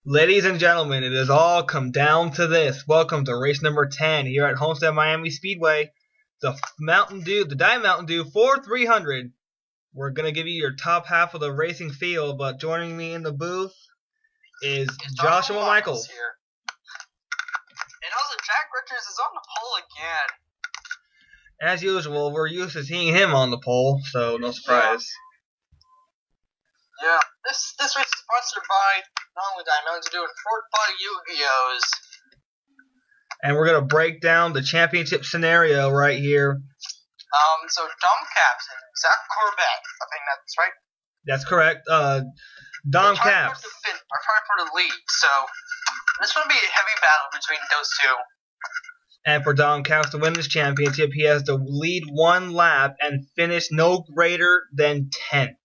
Ladies and gentlemen, it has all come down to this. Welcome to race number 10 here at Homestead-Miami Speedway. The Diet Mountain Dew for 300. We're going to give you your top half of the racing field, but joining me in the booth is Joshua Michaels. Here. And also, Jack Richards is on the pole again. As usual, we're used to seeing him on the pole, so no surprise. Yeah, this race is sponsored by not only Diet Mountain Dew and Fort Body Yu-Gi-Ohs. And we're going to break down the championship scenario right here. So Dom Caps and Zach Corbett, I think that's right. That's correct. Dom Caps are trying for the lead, so this would be a heavy battle between those two. And for Dom Caps to win this championship, he has to lead one lap and finish no greater than 10th.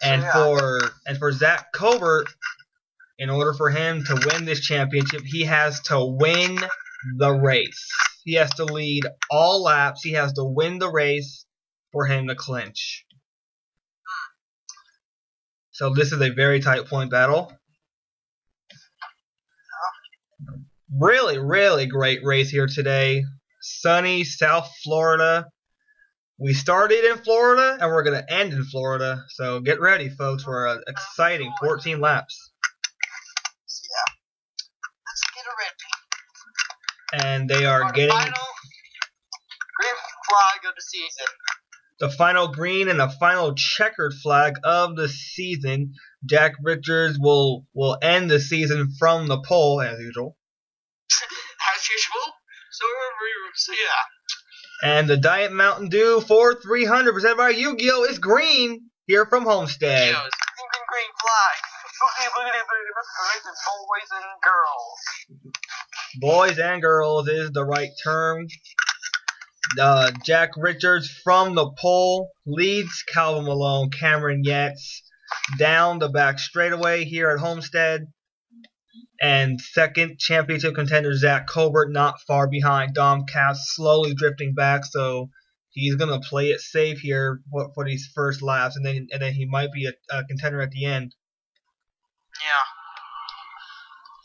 And for Zach Colbert, in order for him to win this championship, he has to win the race. He has to lead all laps. He has to win the race for him to clinch. So this is a very tight point battle. Really, really great race here today. Sunny South Florida. We started in Florida, and we're going to end in Florida. So get ready, folks, for an exciting 14 laps. Yeah. Let's get ready. And they are getting the final green flag of the season. The final green and the final checkered flag of the season. Jack Richards will end the season from the pole, as usual. As usual. So yeah. And the Diet Mountain Dew for 300 presented by Yu-Gi-Oh! Is green here from Homestead. Green flag. Boys and girls. Boys and girls is the right term. Jack Richards from the pole leads Calvin Malone, Cameron Yates down the back straightaway here at Homestead. And second, championship contender Zach Colbert not far behind. Dom Caps slowly drifting back, so he's gonna play it safe here for these first laps, and then he might be a contender at the end. Yeah.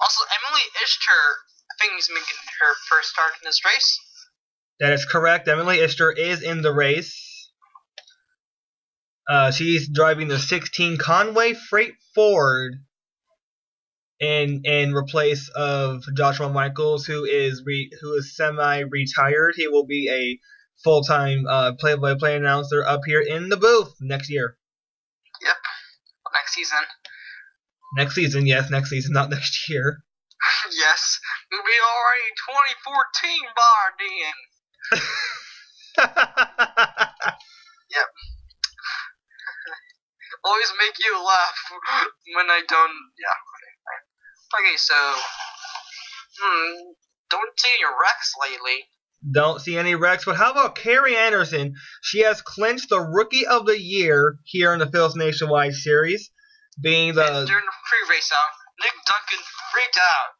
Also, Emily Ishter, I think, is making her first start in this race. That is correct. Emily Ishter is in the race. She's driving the 16 Conway Freight Ford. In replace of Joshua Michaels, who is semi-retired. He will be a full-time play-by-play announcer up here in the booth next year. Yep, next season. Next season, yes, next season, not next year. Yes, we'll be already 2014 by then. Yep. Always make you laugh when I don't. Yeah. Okay, so, don't see any wrecks lately. Don't see any wrecks, but how about Carrie Anderson? She has clinched the Rookie of the Year here in the Phillips Nationwide Series, being the... And during the pre-race out, Nick Duncan freaked out.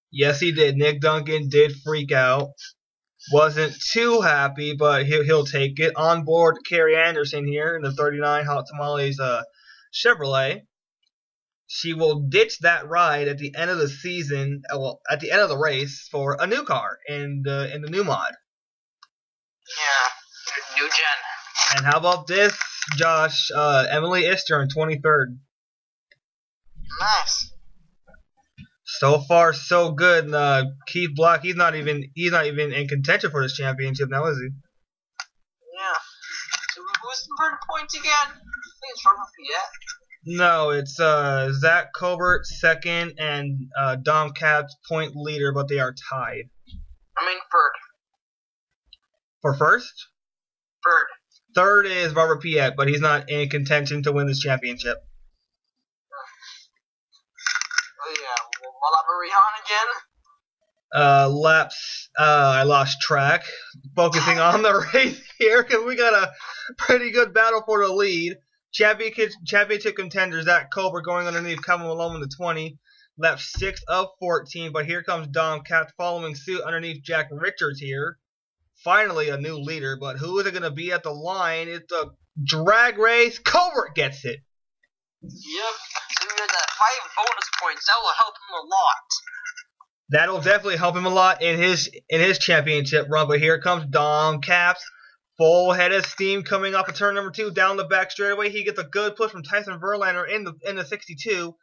Yes, he did. Nick Duncan did freak out. Wasn't too happy, but he'll take it. On board Carrie Anderson here in the 39 Hot Tamales Chevrolet. She will ditch that ride at the end of the season, at the end of the race, for a new car in the new mod. Yeah, new gen. And how about this, Josh? Emily Ishter in 23rd. Nice. So far, so good. Keith Block, he's not even in contention for this championship now, is he? Yeah. So who's for the points again? I think it's from Fiat. No, it's Zach Colbert second and Dom Caps point leader, but they are tied. I mean third. For first? Third. Third is Robert Piet, but he's not in contention to win this championship. Oh yeah, will I be on again? Laps, I lost track. Focusing on the race here, because we got a pretty good battle for the lead. Championship contender Zach Colbert going underneath Calvin Malone in the 20. Lap 6 of 14, but here comes Dom Caps following suit underneath Jack Richards here. Finally a new leader, but who is it going to be at the line? It's a drag race. Colbert gets it. Yep. So we got that 5 bonus points. That will help him a lot. That'll definitely help him a lot in his championship run. But here comes Dom Caps. Full head of steam coming off of turn number 2. Down the back straightaway. He gets a good push from Tyson Verlander in the 62.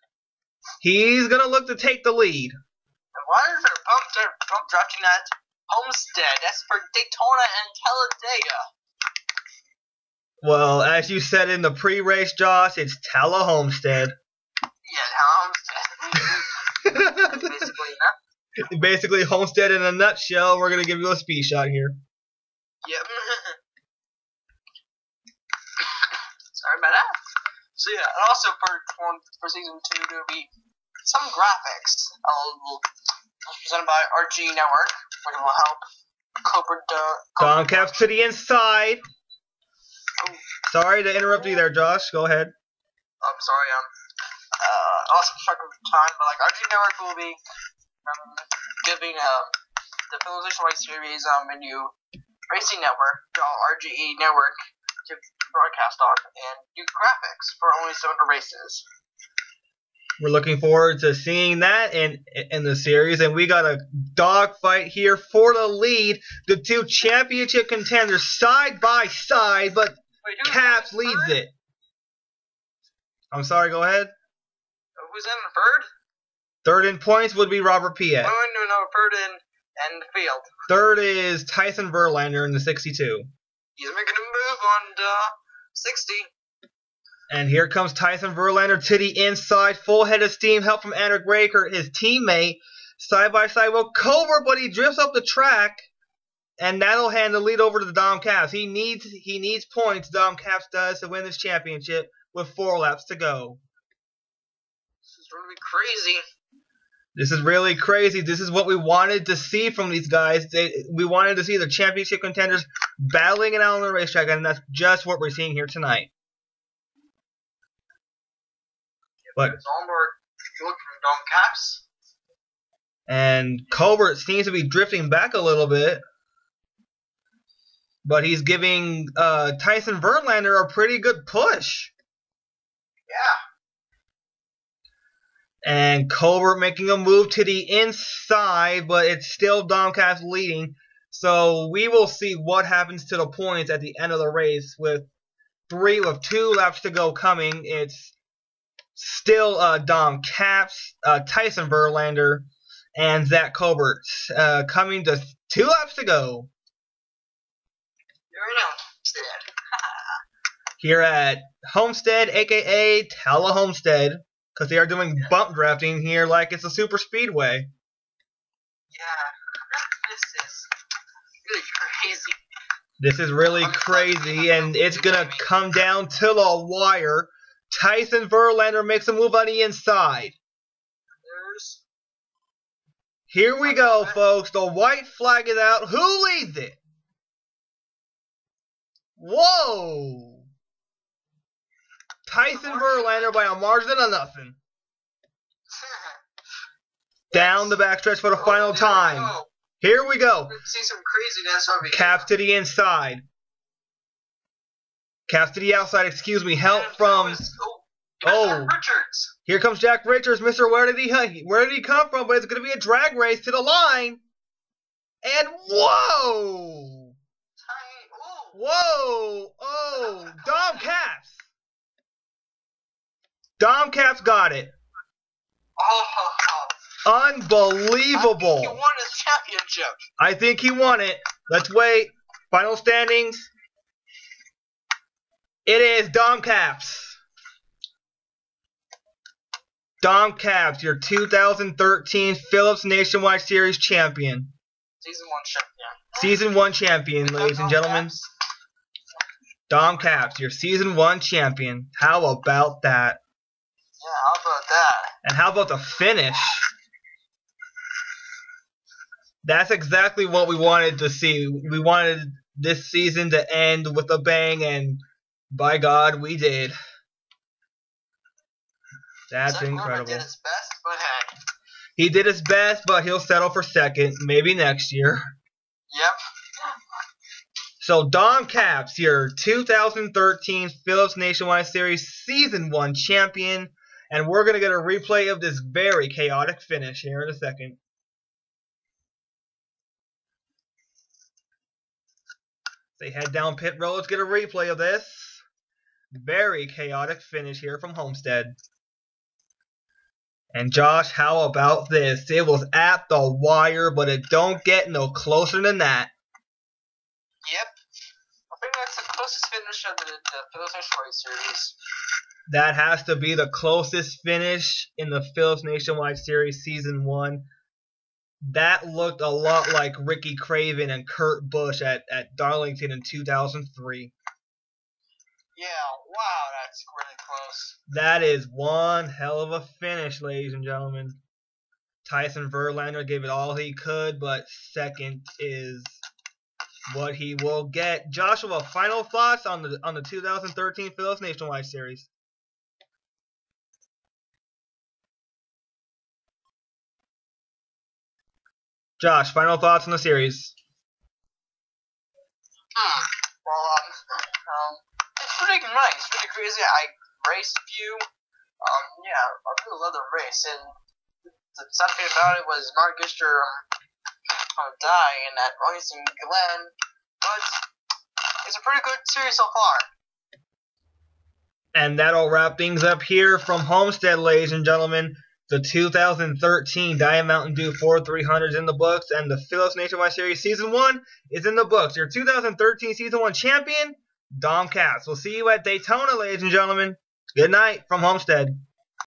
He's going to look to take the lead. And why are they pump drafting at Homestead? That's for Daytona and Talladega. Well, as you said in the pre-race, Josh, it's Talla Homestead. Yeah, Homestead. Basically, huh? Basically, Homestead in a nutshell. We're going to give you a speed shot here. Yep. Sorry about that. So yeah, and also for season 2 there will be some graphics presented by RG Network, which will help Dom Caps to the inside. Oh. Sorry to interrupt you there, Josh. Go ahead. I'm sorry. Also stuck with time, but like RG Network will be giving the Civilization Race Series a new racing network, RGE Network, to broadcast on, and new graphics for only 700 races. We're looking forward to seeing that in the series, and we got a dogfight here for the lead. The two championship contenders side by side, but Caps leads it. I'm sorry, go ahead. Who's in third? Third in points would be Robert Piet. No, third in the field. Third is Tyson Verlander in the 62. He's making a move on 60. And here comes Tyson Verlander to the inside. Full head of steam. Help from Andrew Raker, his teammate. Side by side with Culver, but he drifts up the track. And that'll hand the lead over to the Dom Caps. He needs points, Dom Caps does, to win this championship with 4 laps to go. This is really crazy. This is really crazy. This is what we wanted to see from these guys. We wanted to see the championship contenders battling it out on the racetrack, and that's just what we're seeing here tonight. But it's all more good from Dom Caps. And Colbert seems to be drifting back a little bit. But he's giving Tyson Verlander a pretty good push. Yeah. And Colbert making a move to the inside, but it's still Dom Caps leading. So we will see what happens to the points at the end of the race with 2 laps to go coming. It's still Dom Caps, Tyson Verlander, and Zach Colbert coming to 2 laps to go. You're in Homestead. Here at Homestead, a.k.a. Talla Homestead. Because they are doing bump drafting here like it's a super speedway. Yeah, this is really crazy. This is really crazy, and it's going to come down to the wire. Tyson Verlander makes a move on the inside. Here we go, folks. The white flag is out. Who leads it? Whoa! Tyson Verlander by a margin of nothing. Down the backstretch for the final time. Here we go. See some craziness over here. Caps to the inside. Caps to the outside, excuse me. Help from... Richards. Here comes Jack Richards. Mister, where did he come from? But it's going to be a drag race to the line. And whoa! Whoa! Oh! Dom Caps! Dom Caps got it. Unbelievable. I think he won his championship. I think he won it. Let's wait. Final standings. It is Dom Caps. Dom Caps, your 2013 Phillips Nationwide Series champion. Season 1 champion. Season 1 champion, ladies and gentlemen. Dom Caps, your Season 1 champion. How about that? Yeah, how about that? And how about the finish? That's exactly what we wanted to see. We wanted this season to end with a bang, and by God, we did. That's incredible. Did his best, but hey. He did his best, but he'll settle for second, maybe next year. Yep. So Dom Caps, your 2013 Phillips Nationwide Series Season 1 champion. And we're going to get a replay of this very chaotic finish here in a second. They head down pit road. Let's get a replay of this very chaotic finish here from Homestead. And Josh, how about this? It was at the wire, but it don't get no closer than that. Yep. I think that's the closest finish of the Phillips Nationwide Series. That has to be the closest finish in the Phillips Nationwide Series Season 1. That looked a lot like Ricky Craven and Kurt Busch at Darlington in 2003. Yeah, wow, that's really close. That is one hell of a finish, ladies and gentlemen. Tyson Verlander gave it all he could, but second is what he will get. Joshua, final thoughts on the 2013 Phillips Nationwide Series? Josh, final thoughts on the series? Well, it's pretty nice, pretty crazy. I raced a few. Yeah, I really love the race. And the sad thing about it was Mark Gister dying in that race in Glen. But it's a pretty good series so far. And that'll wrap things up here from Homestead, ladies and gentlemen. The 2013 Diet Mountain Dew 4-300 is in the books, and the Phillips Nationwide Series Season 1 is in the books. Your 2013 Season 1 champion, Dom Caps. We'll see you at Daytona, ladies and gentlemen. Good night from Homestead.